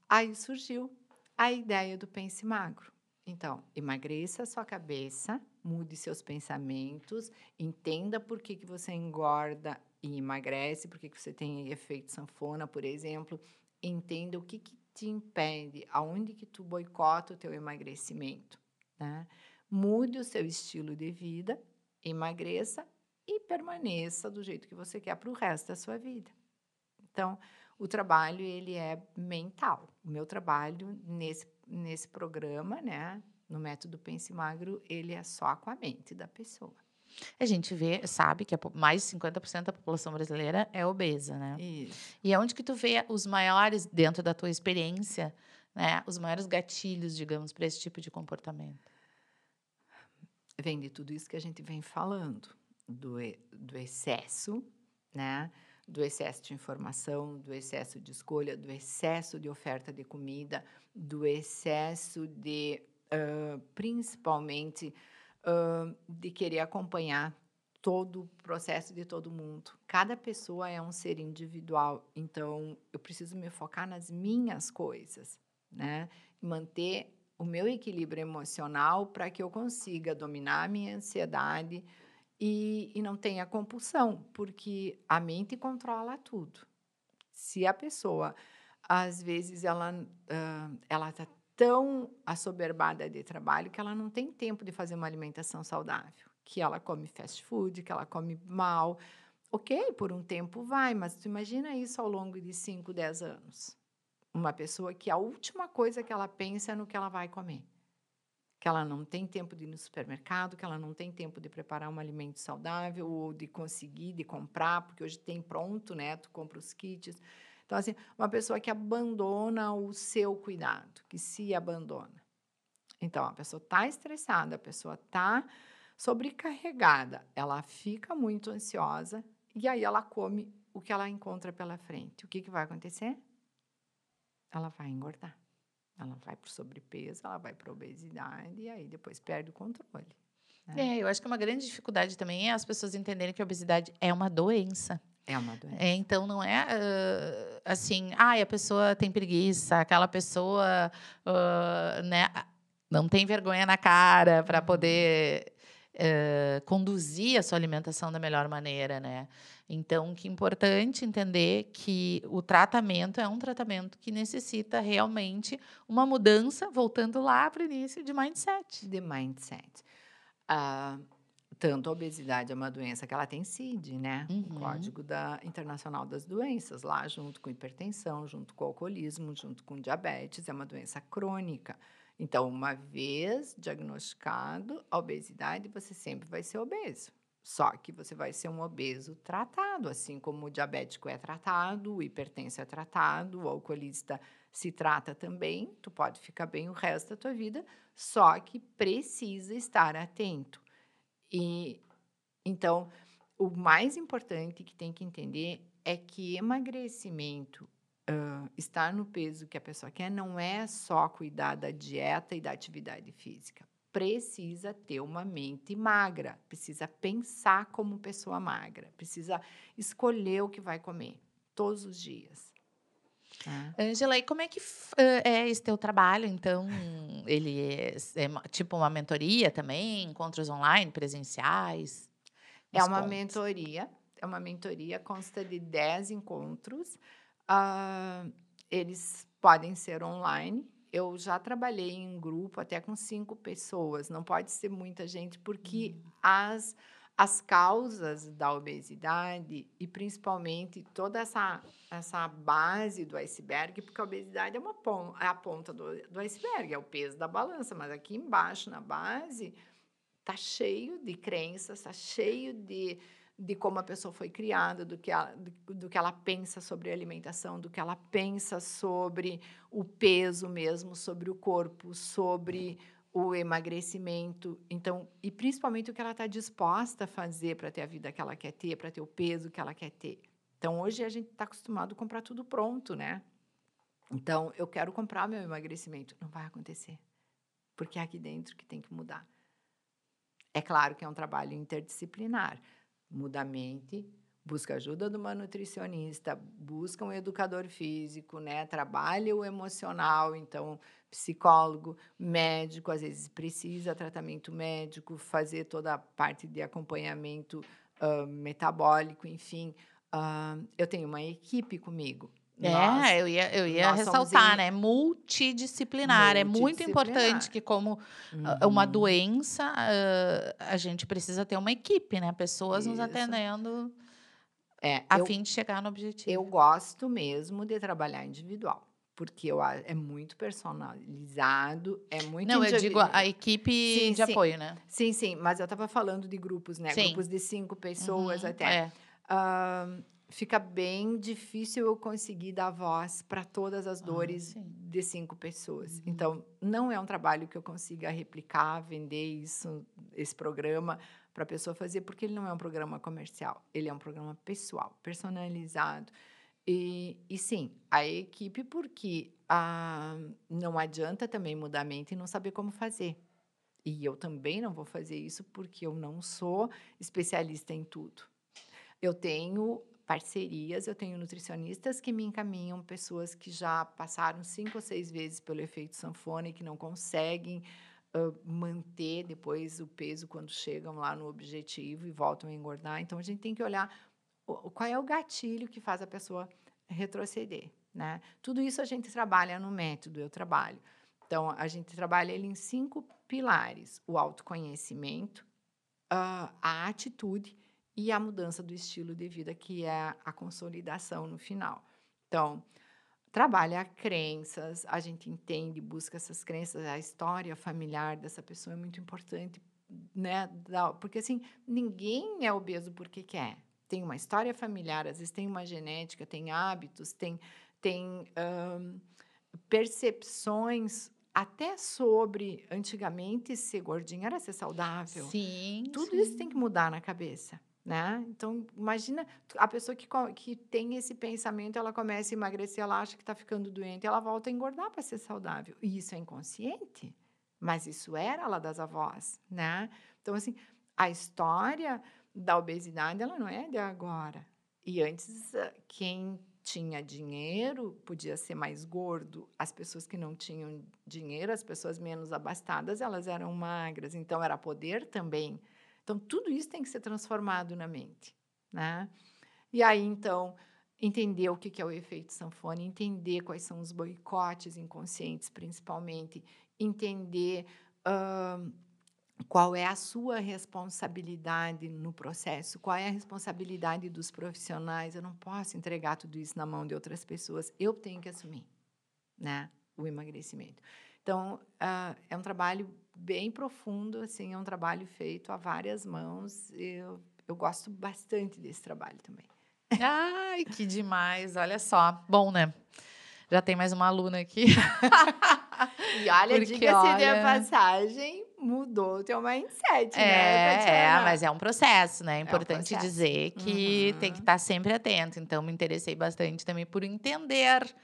aí surgiu a ideia do Pense Magro. Então, emagreça a sua cabeça, mude seus pensamentos, entenda por que você engorda e emagrece, por que você tem efeito sanfona, por exemplo. Entenda o que te impede, aonde que tu boicota o teu emagrecimento, né? Mude o seu estilo de vida, emagreça e permaneça do jeito que você quer para o resto da sua vida. Então, o trabalho ele é mental. O meu trabalho nesse programa, né, No método Pense Magro, ele é só com a mente da pessoa. A gente sabe que mais de 50% da população brasileira é obesa, né? Isso. E aonde que tu vê os maiores, dentro da tua experiência, né, os maiores gatilhos, digamos, para esse tipo de comportamento? Vem de tudo isso que a gente vem falando, do excesso, né? Do excesso de informação, do excesso de escolha, do excesso de oferta de comida, do excesso de, principalmente, de querer acompanhar todo o processo de todo mundo. Cada pessoa é um ser individual, então eu preciso me focar nas minhas coisas, né? E manter o meu equilíbrio emocional para que eu consiga dominar a minha ansiedade e não tenha compulsão, porque a mente controla tudo. Se a pessoa, às vezes, ela está tão assoberbada de trabalho que ela não tem tempo de fazer uma alimentação saudável, que ela come fast food, que ela come mal. Ok, por um tempo vai, mas tu imagina isso ao longo de 5, 10 anos. Uma pessoa que a última coisa que ela pensa é no que ela vai comer. Que ela não tem tempo de ir no supermercado, que ela não tem tempo de preparar um alimento saudável ou de conseguir, de comprar, porque hoje tem pronto, né? Tu compra os kits. Então, assim, uma pessoa que abandona o seu cuidado, que se abandona. Então, a pessoa está estressada, a pessoa está sobrecarregada, ela fica muito ansiosa e aí ela come o que ela encontra pela frente. O que, que vai acontecer? Ela vai engordar. Ela vai para o sobrepeso, ela vai para a obesidade e aí depois perde o controle, né? Eu acho que uma grande dificuldade também é as pessoas entenderem que a obesidade é uma doença. É uma doença. Então não é assim, a pessoa tem preguiça, aquela pessoa, né, não tem vergonha na cara para poder conduzir a sua alimentação da melhor maneira, né? Então, que importante entender que o tratamento é um tratamento que necessita realmente uma mudança, voltando lá para o início, de mindset. De mindset. Ah, tanto a obesidade é uma doença que ela tem CID, né? O Uhum. Código Internacional das Doenças, lá junto com hipertensão, junto com alcoolismo, junto com diabetes, é uma doença crônica. Então, uma vez diagnosticado a obesidade, você sempre vai ser obeso. Só que você vai ser um obeso tratado, assim como o diabético é tratado, o hipertenso é tratado, o alcoolista se trata também. Tu pode ficar bem o resto da tua vida, só que precisa estar atento. E então, o mais importante que tem que entender é que emagrecimento, estar no peso que a pessoa quer, não é só cuidar da dieta e da atividade física. Precisa ter uma mente magra, precisa pensar como pessoa magra, precisa escolher o que vai comer todos os dias, né? Ângela, e como é que é esse teu trabalho? Então, ele tipo uma mentoria também, encontros online, presenciais? É Nos uma conta. mentoria, consta de 10 encontros. Ah, eles podem ser online. Eu já trabalhei em grupo até com 5 pessoas, não pode ser muita gente, porque as causas da obesidade e principalmente toda essa base do iceberg, porque a obesidade é a ponta do iceberg, é o peso da balança, mas aqui embaixo, na base, tá cheio de crenças, tá cheio de como a pessoa foi criada, do que ela pensa sobre alimentação, do que ela pensa sobre o peso mesmo, sobre o corpo, sobre o emagrecimento. Então, e principalmente o que ela está disposta a fazer para ter a vida que ela quer ter, para ter o peso que ela quer ter. Então, hoje a gente está acostumado a comprar tudo pronto, né? Então, eu quero comprar meu emagrecimento. Não vai acontecer, porque é aqui dentro que tem que mudar. É claro que é um trabalho interdisciplinar. Muda a mente, busca ajuda de uma nutricionista, busca um educador físico, né? Trabalha o emocional, então psicólogo, médico, às vezes precisa tratamento médico, fazer toda a parte de acompanhamento metabólico, enfim. Eu tenho uma equipe comigo. Nós, Eu ia nós somos ressaltar, né? Multidisciplinar. É muito importante multidisciplinar. que, como uma Uhum. doença, a gente precisa ter uma equipe, né? Pessoas nos Isso. atendendo É, a eu fim de chegar no Eu objetivo. gosto mesmo de trabalhar individual. porque é muito personalizado, é muito Não, eu digo a equipe Sim, de sim. apoio, né? Sim, sim, mas eu estava falando de grupos, né? Sim. Grupos de 5 pessoas Uhum, até. Fica bem difícil eu conseguir dar voz para todas as dores sim. de 5 pessoas. Então, não é um trabalho que eu consiga replicar, vender esse programa para a pessoa fazer, porque ele não é um programa comercial, ele é um programa pessoal, personalizado. E sim, a equipe, porque não adianta também mudar a mente e não saber como fazer. E eu também não vou fazer isso porque eu não sou especialista em tudo. Eu tenho parcerias, eu tenho nutricionistas que me encaminham pessoas que já passaram 5 ou 6 vezes pelo efeito sanfona e que não conseguem manter depois o peso quando chegam lá no objetivo e voltam a engordar. Então, a gente tem que olhar qual é o gatilho que faz a pessoa retroceder, né? Tudo isso a gente trabalha no método, eu trabalho. Então, a gente trabalha ele em 5 pilares: o autoconhecimento, a atitude e a mudança do estilo de vida, que é a consolidação no final. Então, trabalha crenças, a gente entende, busca essas crenças, a história familiar dessa pessoa é muito importante, né? Porque, assim, ninguém é obeso porque quer. Tem uma história familiar, às vezes tem uma genética, tem hábitos, tem percepções até sobre, antigamente, ser gordinho era ser saudável. Sim, Tudo isso tem que sim. mudar na cabeça, né? Então, imagina a pessoa que tem esse pensamento, ela começa a emagrecer, ela acha que está ficando doente, ela volta a engordar para ser saudável. E isso é inconsciente, mas isso era lá das avós, né? Então, assim, a história da obesidade, ela não é de agora. E antes, quem tinha dinheiro podia ser mais gordo. As pessoas que não tinham dinheiro, as pessoas menos abastadas, elas eram magras. Então, era poder também. Então, tudo isso tem que ser transformado na mente, né? E aí, então, entender o que é o efeito sanfona, entender quais são os boicotes inconscientes, principalmente, entender qual é a sua responsabilidade no processo, qual é a responsabilidade dos profissionais. Eu não posso entregar tudo isso na mão de outras pessoas, eu tenho que assumir, né, o emagrecimento. Então, é um trabalho bem profundo, assim, é um trabalho feito a várias mãos. Eu gosto bastante desse trabalho também. Ai, que demais, olha só. Bom, né? Já tem mais uma aluna aqui. E olha, Porque, diga-se de olha, passagem, mudou o teu mindset, né, Tatiana? mas é um processo, né? É É um importante processo. dizer que tem que Uhum. estar sempre atento. Então, me interessei bastante também por entender,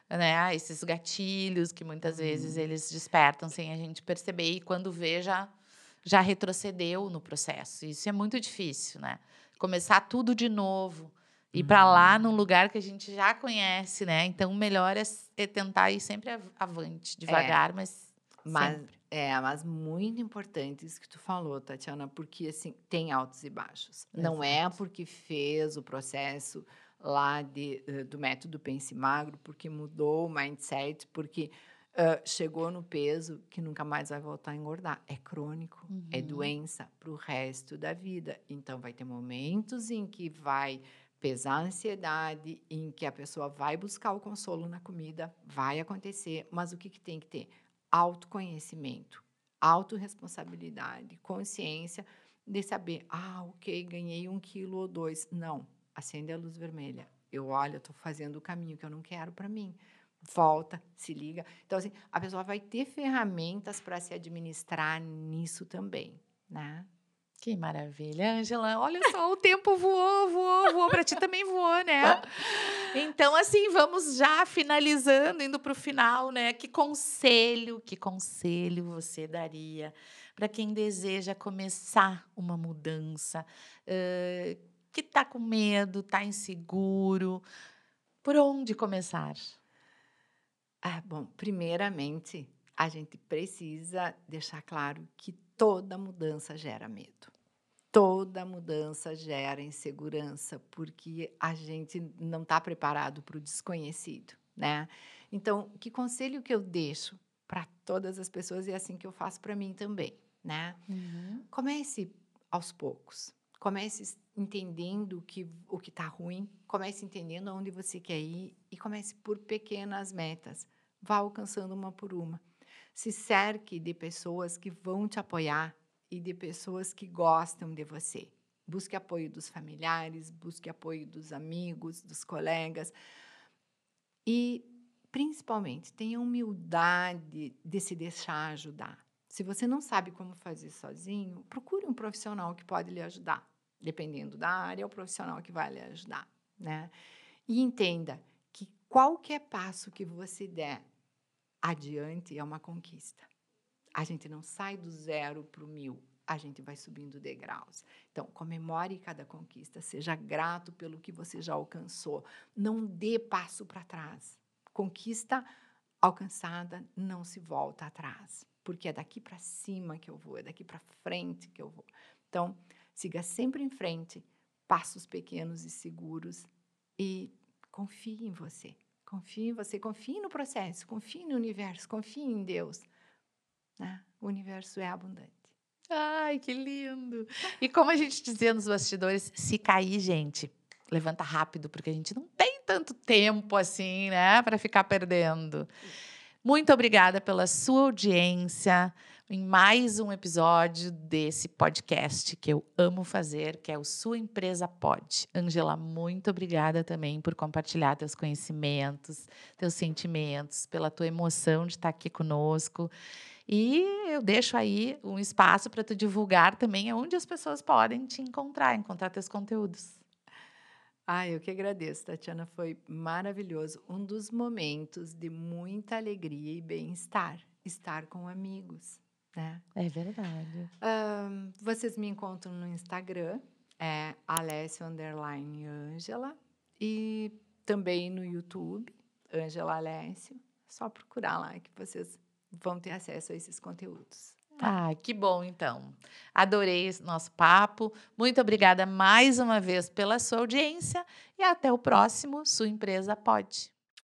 né, esses gatilhos que muitas vezes Uhum. eles despertam sem a gente perceber. E quando vê, já retrocedeu no processo. Isso é muito difícil, né? Começar tudo de novo. Ir para lá num Uhum. lugar que a gente já conhece, né? Então, o melhor é tentar ir sempre avante, É, devagar, mas mas sempre. mas muito importante isso que tu falou, Tatiana, porque, assim, tem altos e baixos. Não é Exato. porque fez o processo lá do método Pense Magro, porque mudou o mindset, porque, chegou no peso que nunca mais vai voltar a engordar. É crônico, é Uhum. doença para o resto da vida. Então vai ter momentos em que vai pesar a ansiedade, em que a pessoa vai buscar o consolo na comida, vai acontecer, mas o que tem que ter? Autoconhecimento, autorresponsabilidade, consciência de saber, ok, ganhei 1 quilo ou 2. Não, acende a luz vermelha. Eu estou fazendo o caminho que eu não quero para mim. Volta, se liga. Então, assim, a pessoa vai ter ferramentas para se administrar nisso também, né? Que maravilha, Ângela. Olha só, o tempo voou, voou, voou. Para ti também voou, né? Então, assim, vamos já finalizando, indo para o final, né? Que conselho você daria para quem deseja começar uma mudança, que está com medo, está inseguro? Por onde começar? Bom, primeiramente, a gente precisa deixar claro que toda mudança gera medo. Toda mudança gera insegurança, porque a gente não está preparado para o desconhecido, né? Então, que conselho que eu deixo para todas as pessoas, e é assim que eu faço para mim também, né? Uhum. Comece aos poucos. Comece entendendo o que está ruim, comece entendendo aonde você quer ir e comece por pequenas metas. Vá alcançando uma por uma. Se cerque de pessoas que vão te apoiar e de pessoas que gostam de você. Busque apoio dos familiares, busque apoio dos amigos, dos colegas. E, principalmente, tenha humildade de se deixar ajudar. Se você não sabe como fazer sozinho, procure um profissional que pode lhe ajudar. Dependendo da área, é o profissional que vai lhe ajudar, né? E entenda que qualquer passo que você der adiante é uma conquista. A gente não sai do 0 para o 1000, a gente vai subindo degraus. Então, comemore cada conquista, seja grato pelo que você já alcançou. Não dê passo para trás. Conquista alcançada não se volta atrás, porque é daqui para cima que eu vou, é daqui para frente que eu vou. Então, siga sempre em frente, passos pequenos e seguros e confie em você. Confie em você, confie no processo, confie no universo, confie em Deus. Né? O universo é abundante. Ai, que lindo! E como a gente dizia nos bastidores, se cair, gente, levanta rápido, porque a gente não tem tanto tempo assim, né, para ficar perdendo. Muito obrigada pela sua audiência em mais um episódio desse podcast que eu amo fazer, que é o Sua Empresa Pode. Ângela, muito obrigada também por compartilhar teus conhecimentos, teus sentimentos, pela tua emoção de estar aqui conosco. E eu deixo aí um espaço para tu divulgar também onde as pessoas podem te encontrar teus conteúdos. Eu que agradeço, Tatiana, foi maravilhoso. Um dos momentos de muita alegria e bem-estar, estar com amigos, né? É verdade. Vocês me encontram no Instagram, é Alessio_Ângela, e também no YouTube, Ângela Alessio. Só procurar lá que vocês vão ter acesso a esses conteúdos. Ah, que bom, então. Adorei esse nosso papo. Muito obrigada mais uma vez pela sua audiência e até o próximo Sua Empresa Pode.